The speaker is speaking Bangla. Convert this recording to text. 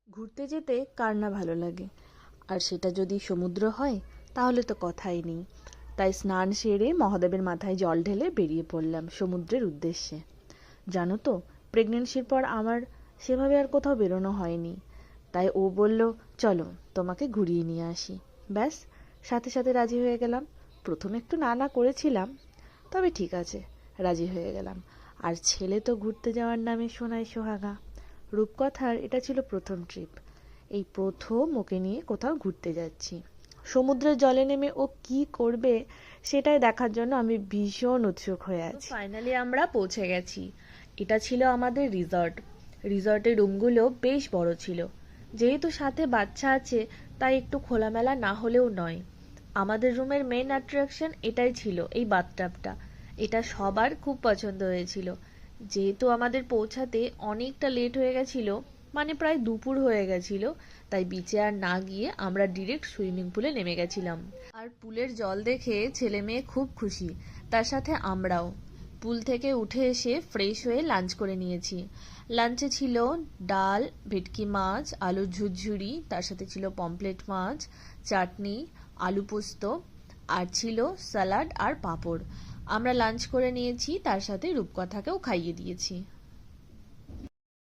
ঘুরতে যেতে কার না ভালো লাগে, আর সেটা যদি সমুদ্র হয় তাহলে তো কথাই নেই। তাই স্নান সেরে মহাদেবের মাথায় জল ঢেলে বেরিয়ে পড়লাম সমুদ্রের উদ্দেশ্যে। জানো তো, প্রেগনেন্সির পর আমার সেভাবে আর কোথাও বেরোনো হয়নি। তাই ও বলল, চলো তোমাকে ঘুরিয়ে নিয়ে আসি। ব্যাস, সাথে সাথে রাজি হয়ে গেলাম। প্রথমে একটু না না করেছিলাম, তবে ঠিক আছে, রাজি হয়ে গেলাম। আর ছেলে তো ঘুরতে যাওয়ার নামে সোনায় সোহাগা। রূপকথার এটা ছিল প্রথম ট্রিপ। এই প্রথম ওকে নিয়ে কোথাও ঘুরতে যাচ্ছি। সমুদ্রের জলে নেমে ও কি করবে সেটাই দেখার জন্য আমি ভীষণ উৎসুক হয়ে আছি। ফাইনালি আমরা পৌঁছে গেছি। এটা ছিল আমাদের রিসর্ট। রিসর্টের রুমগুলো বেশ বড় ছিল। যেহেতু সাথে বাচ্চা আছে, তাই একটু খোলামেলা না হলেও নয়। আমাদের রুমের মেন অ্যাট্রাকশন এটাই ছিল, এই বাথটাবটা। এটা সবার খুব পছন্দ হয়েছিল। যেহেতু আমাদের পৌঁছাতে অনেকটা লেট হয়ে গেছিল, মানে প্রায় দুপুর হয়ে গেছিল, তাই বিচে আর না গিয়ে আমরা ডিরেক্ট সুইমিং পুলে নেমে গেছিলাম। আর পুলের জল দেখে ছেলে মেয়ে খুব খুশি, তার সাথে আমরাও। পুল থেকে উঠে এসে ফ্রেশ হয়ে লাঞ্চ করে নিয়েছি। লাঞ্চে ছিল ডাল, ভেটকি মাছ, আলুর ঝুরঝুরি, তার সাথে ছিল পমপ্লেট মাছ, চাটনি, আলু পোস্ত, আর ছিল স্যালাড আর পাঁপড়। আমরা লাঞ্চ করে নিয়েছি, তার সাথে রূপকথাকেও খাইয়ে দিয়েছি।